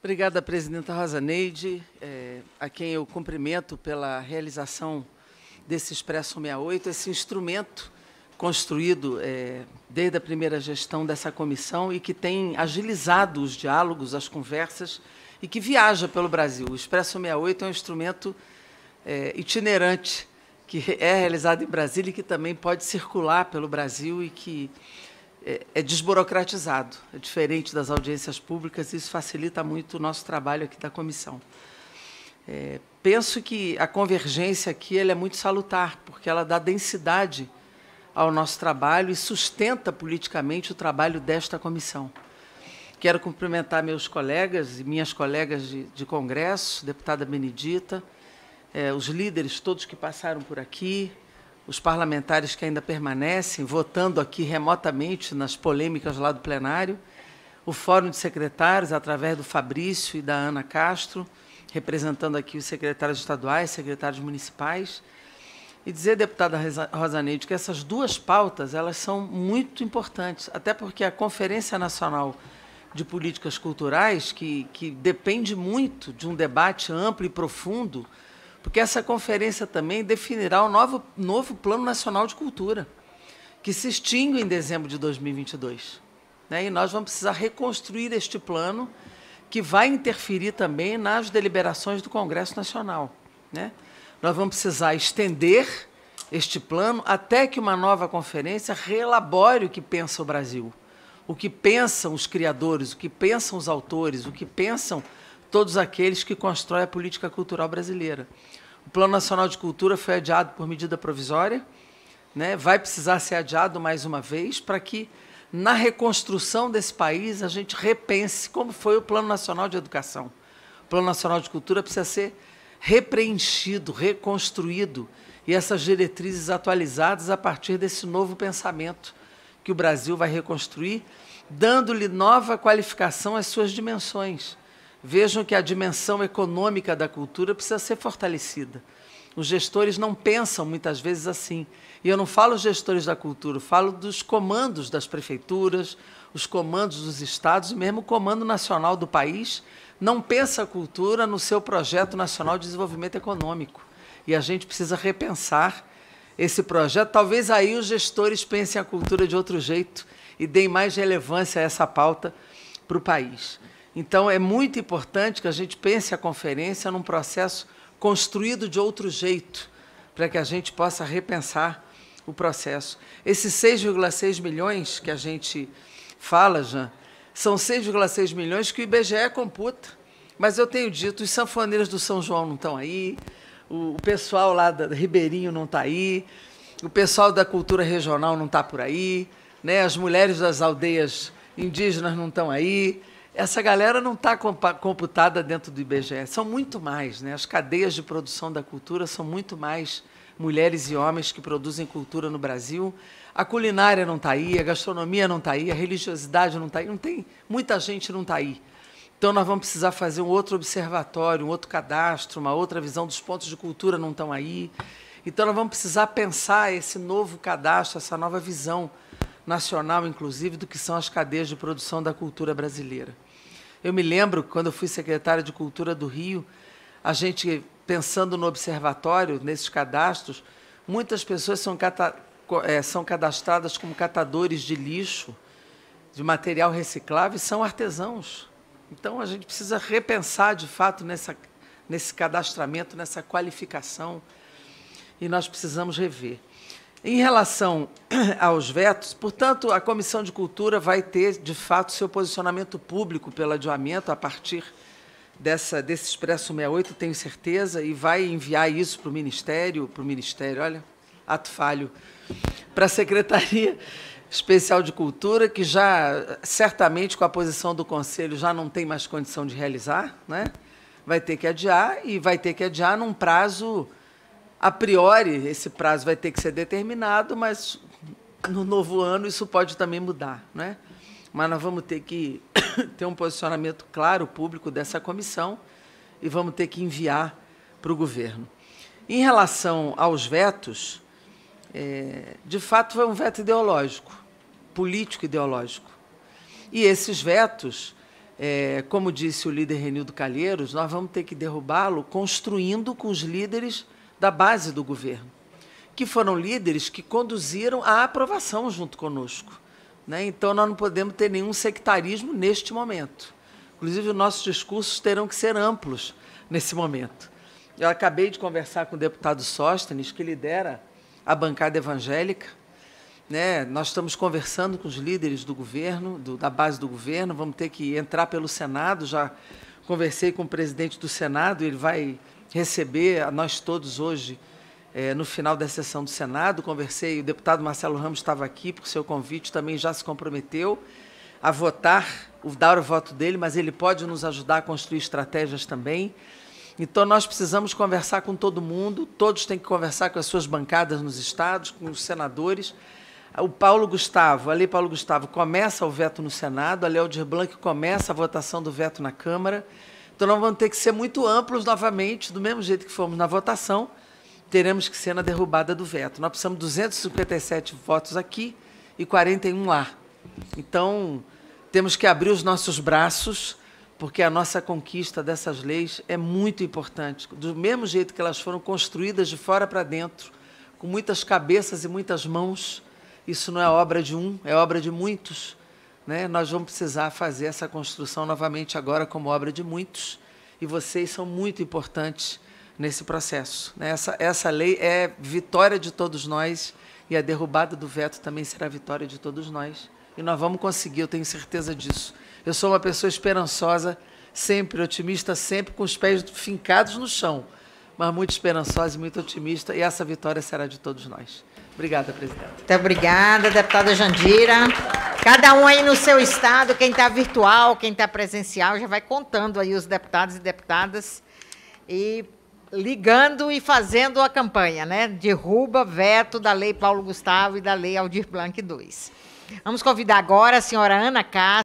Obrigada, presidenta Rosa Neide, a quem eu cumprimento pela realização desse Expresso 68, esse instrumento construído desde a primeira gestão dessa comissão e que tem agilizado os diálogos, as conversas e que viaja pelo Brasil. O Expresso 68 é um instrumento itinerante que é realizado em Brasília e que também pode circular pelo Brasil e que é desburocratizado, é diferente das audiências públicas, e isso facilita muito o nosso trabalho aqui da comissão. Penso que a convergência aqui ela é muito salutar, porque ela dá densidade ao nosso trabalho e sustenta politicamente o trabalho desta comissão. Quero cumprimentar meus colegas e minhas colegas de Congresso, deputada Benedita, os líderes todos que passaram por aqui, os parlamentares que ainda permanecem, votando aqui remotamente nas polêmicas lá do plenário, o Fórum de Secretários, através do Fabrício e da Ana Castro, representando aqui os secretários estaduais, secretários municipais, e dizer, deputada Rosa Neide, que essas duas pautas elas são muito importantes, até porque a Conferência Nacional de Políticas Culturais, que depende muito de um debate amplo e profundo, porque essa conferência também definirá o novo Plano Nacional de Cultura, que se extingue em dezembro de 2022. E nós vamos precisar reconstruir este plano, que vai interferir também nas deliberações do Congresso Nacional. Nós vamos precisar estender este plano até que uma nova conferência reelabore o que pensa o Brasil, o que pensam os criadores, o que pensam os autores, o que pensam todos aqueles que constroem a política cultural brasileira. O Plano Nacional de Cultura foi adiado por medida provisória, vai precisar ser adiado mais uma vez para que, na reconstrução desse país, a gente repense como foi o Plano Nacional de Educação. O Plano Nacional de Cultura precisa ser repreenchido, reconstruído, e essas diretrizes atualizadas a partir desse novo pensamento que o Brasil vai reconstruir, dando-lhe nova qualificação às suas dimensões. Vejam que a dimensão econômica da cultura precisa ser fortalecida. Os gestores não pensam muitas vezes assim. E eu não falo gestores da cultura, falo dos comandos das prefeituras, os comandos dos estados e mesmo o comando nacional do país não pensa a cultura no seu projeto nacional de desenvolvimento econômico. E a gente precisa repensar esse projeto. Talvez aí os gestores pensem a cultura de outro jeito e deem mais relevância a essa pauta para o país. Então, é muito importante que a gente pense a conferência num processo construído de outro jeito, para que a gente possa repensar o processo. Esses 6,6 milhões que a gente fala, Jean, são 6,6 milhões que o IBGE computa. Mas eu tenho dito, os sanfoneiros do São João não estão aí, o pessoal lá da Ribeirinho não está aí, o pessoal da cultura regional não está por aí, as mulheres das aldeias indígenas não estão aí. Essa galera não está computada dentro do IBGE, são muito mais. As cadeias de produção da cultura são muito mais mulheres e homens que produzem cultura no Brasil. A culinária não está aí, a gastronomia não está aí, a religiosidade não está aí, muita gente não está aí. Então, nós vamos precisar fazer um outro observatório, um outro cadastro, uma outra visão dos pontos de cultura não estão aí. Então, nós vamos precisar pensar esse novo cadastro, essa nova visão nacional, inclusive, do que são as cadeias de produção da cultura brasileira. Eu me lembro, quando eu fui secretária de Cultura do Rio, a gente, pensando no observatório, nesses cadastros, muitas pessoas são cadastradas como catadores de lixo, de material reciclável, e são artesãos. Então, a gente precisa repensar, de fato, nesse cadastramento, nessa qualificação, e nós precisamos rever. Em relação aos vetos, portanto, a Comissão de Cultura vai ter, de fato, seu posicionamento público pelo adiamento a partir desse Expresso 68, tenho certeza, e vai enviar isso para o Ministério, olha, ato falho, para a Secretaria Especial de Cultura, que já, certamente, com a posição do Conselho, já não tem mais condição de realizar, vai ter que adiar, e vai ter que adiar num prazo. A priori, esse prazo vai ter que ser determinado, mas no novo ano isso pode também mudar. Mas nós vamos ter que ter um posicionamento claro, público, dessa comissão e vamos ter que enviar para o governo. Em relação aos vetos, de fato foi um veto ideológico, político ideológico. E esses vetos como disse o líder Renildo Calheiros, nós vamos ter que derrubá-lo construindo com os líderes da base do governo, que foram líderes que conduziram a aprovação junto conosco, né? Então, nós não podemos ter nenhum sectarismo neste momento. Inclusive, os nossos discursos terão que ser amplos nesse momento. Eu acabei de conversar com o deputado Sóstenes, que lidera a bancada evangélica, né? Nós estamos conversando com os líderes do governo, da base do governo, vamos ter que entrar pelo Senado, já conversei com o presidente do Senado, ele vai receber a nós todos hoje, no final da sessão do Senado. Conversei, o deputado Marcelo Ramos estava aqui, por seu convite, também já se comprometeu a votar, dar o voto dele, mas ele pode nos ajudar a construir estratégias também. Então, nós precisamos conversar com todo mundo, todos têm que conversar com as suas bancadas nos estados, com os senadores. A Lei Paulo Gustavo começa o veto no Senado, a Lei Aldir Blanc começa a votação do veto na Câmara. Então, nós vamos ter que ser muito amplos novamente, do mesmo jeito que fomos na votação, teremos que ser na derrubada do veto. Nós precisamos de 257 votos aqui e 41 lá. Então, temos que abrir os nossos braços, porque a nossa conquista dessas leis é muito importante. Do mesmo jeito que elas foram construídas de fora para dentro, com muitas cabeças e muitas mãos, isso não é obra de um, é obra de muitos, né? Nós vamos precisar fazer essa construção novamente agora como obra de muitos, e vocês são muito importantes nesse processo, né? Essa lei é vitória de todos nós, e a derrubada do veto também será vitória de todos nós. E nós vamos conseguir, eu tenho certeza disso. Eu sou uma pessoa esperançosa, sempre otimista, sempre com os pés fincados no chão, mas muito esperançosa e muito otimista, e essa vitória será de todos nós. Obrigada, presidenta. Muito obrigada, deputada Jandira. Cada um aí no seu estado, quem está virtual, quem está presencial, já vai contando aí os deputados e deputadas e ligando e fazendo a campanha, né? Derruba veto da Lei Paulo Gustavo e da Lei Aldir Blanc II. Vamos convidar agora a senhora Ana Cássia.